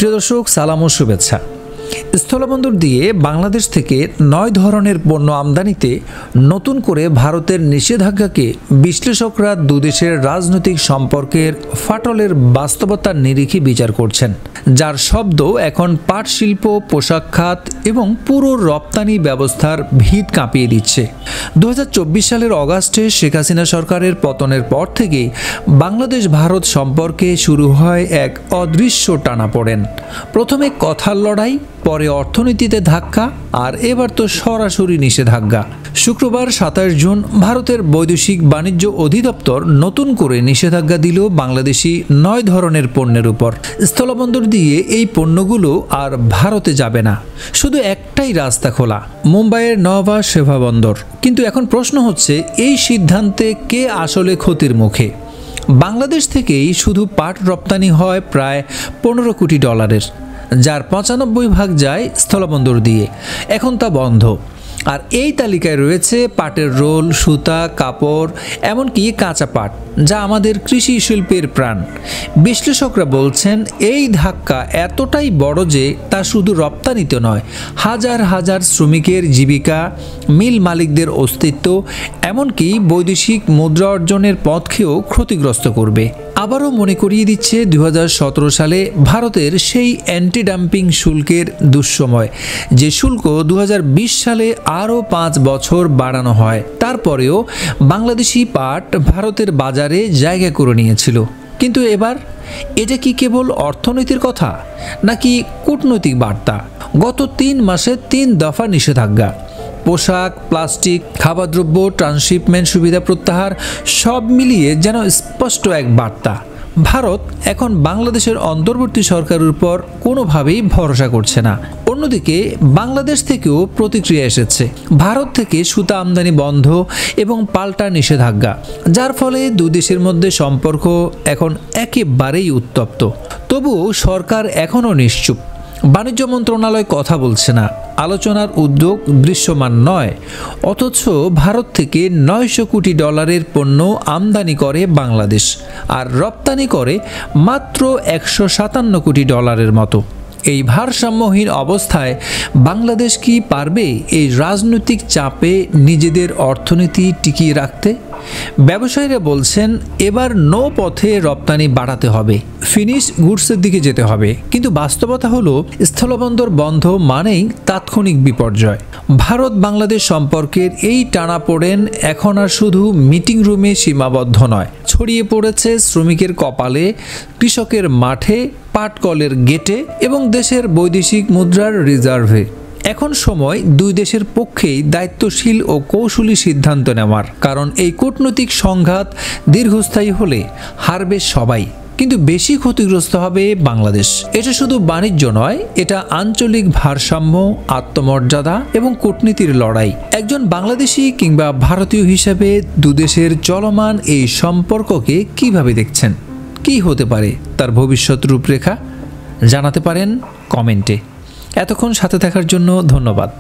প্রিয় দর্শক, সালাম ও শুভেচ্ছা। স্থলবন্দর দিয়ে বাংলাদেশ থেকে 9 ধরনের পণ্য আমদানিতে নতুন করে ভারতের নিষেধাজ্ঞাকে বিশ্লেষকরা দুদেশের রাজনৈতিক সম্পর্কের ফাটলের বাস্তবতার নিরিখে বিচার করছেন, যার শব্দ এখন পাট শিল্প, পোশাক খাত এবং পুরো রপ্তানি ব্যবস্থার ভিত কাঁপিয়ে দিচ্ছে। 2024 সালের অগাস্টে শেখ হাসিনা সরকারের পতনের পর থেকেই বাংলাদেশ ভারত সম্পর্কে শুরু হয় এক অদৃশ্য টানাপোড়েন। প্রথমে কথার লড়াই, পরে অর্থনীতিতে ধাক্কা, আর এবার তো সরাসরি নিষেধাজ্ঞা। শুক্রবার 27 জুন ভারতের বৈদেশিক বাণিজ্য অধিদপ্তর নতুন করে নিষেধাজ্ঞা দিল বাংলাদেশি 9 ধরনের পণ্যের উপর। স্থলবন্দর দিয়ে এই পণ্যগুলো আর ভারতে যাবে না, শুধু একটাই রাস্তা খোলা, মুম্বাইয়ের নওয়াবা সেভা বন্দর। কিন্তু এখন প্রশ্ন হচ্ছে, এই সিদ্ধান্তে কে আসলে ক্ষতির মুখে? বাংলাদেশ থেকেই শুধু পাট রপ্তানি হয় প্রায় $15 কোটি, যার 95% যায় স্থলবন্দর দিয়ে। এখন তা বন্ধ। আর এই তালিকায় রয়েছে পাটের রোল, সুতা, কাপড়, এমনকি কাঁচা পাট, যা আমাদের কৃষি শিল্পের প্রাণ। বিশ্লেষকরা বলছেন, এই ধাক্কা এতটাই বড় যে তা শুধু রপ্তানিতে নয়, হাজার হাজার শ্রমিকের জীবিকা, মিল মালিকদের অস্তিত্ব, এমনকি বৈদেশিক মুদ্রা অর্জনের পথকেও ক্ষতিগ্রস্ত করবে। আবারও মনে করিয়ে দিচ্ছে 2017 সালে ভারতের সেই অ্যান্টি ডাম্পিং শুল্কের দুঃসময়, যে শুল্ক 2020 সালে আরও 5 বছর বাড়ানো হয়। তারপরেও বাংলাদেশি পাট ভারতের বাজারে জায়গা করে নিয়েছিল। কিন্তু এবার এটা কি কেবল অর্থনীতির কথা, নাকি কূটনৈতিক বার্তা? গত 3 মাসে 3 দফা নিষেধাজ্ঞা, পোশাক, প্লাস্টিক, খাবারদ্রব্য, ট্রান্সশিপমেন্ট সুবিধা প্রত্যাহার, সব মিলিয়ে যেন স্পষ্ট এক বার্তা। ভারত এখন বাংলাদেশের অন্তর্বর্তী সরকারের উপর কোনোভাবেই ভরসা করছে না। অন্যদিকে বাংলাদেশ থেকেও প্রতিক্রিয়া এসেছে। ভারত থেকে সুতা আমদানি বন্ধ এবং পাল্টা নিষেধাজ্ঞা, যার ফলে দুই দেশের মধ্যে সম্পর্ক এখন একেবারেই উত্তপ্ত। তবুও সরকার এখনও নিশ্চুপ। বাণিজ্য মন্ত্রণালয় কথা বলছে না, আলোচনার উদ্যোগ দৃশ্যমান নয়। অথচ ভারত থেকে $900 কোটি পণ্য আমদানি করে বাংলাদেশ, আর রপ্তানি করে মাত্র $157 কোটি মতো। এই ভারসাম্যহীন অবস্থায় বাংলাদেশ কি পারবে এই রাজনৈতিক চাপে নিজেদের অর্থনীতি টিকিয়ে রাখতে? ব্যবসায়ীরা বলছেন, এবার নৌপথে রপ্তানি বাড়াতে হবে, ফিনিশ গুডসের দিকে যেতে হবে। কিন্তু বাস্তবতা হলো, স্থলবন্দর বন্ধ মানেই তাৎক্ষণিক বিপর্যয়। ভারত বাংলাদেশ সম্পর্কের এই টানাপোড়েন এখন আর শুধু মিটিং রুমে সীমাবদ্ধ নয়, ছড়িয়ে পড়েছে শ্রমিকের কপালে, কৃষকের মাঠে, পাটকলের গেটে এবং দেশের বৈদেশিক মুদ্রার রিজার্ভে। এখন সময় দুই দেশের পক্ষেই দায়িত্বশীল ও কৌশলী সিদ্ধান্ত নেওয়ার, কারণ এই কূটনৈতিক সংঘাত দীর্ঘস্থায়ী হলে হারবে সবাই, কিন্তু বেশি ক্ষতিগ্রস্ত হবে বাংলাদেশ। এটা শুধু বাণিজ্য নয়, এটা আঞ্চলিক ভারসাম্য, আত্মমর্যাদা এবং কূটনীতির লড়াই। একজন বাংলাদেশি কিংবা ভারতীয় হিসেবে দুদেশের চলমান এই সম্পর্ককে কিভাবে দেখছেন? কি হতে পারে তার ভবিষ্যৎ রূপরেখা? জানাতে পারেন কমেন্টে। এতক্ষণ সাথে থাকার জন্য ধন্যবাদ।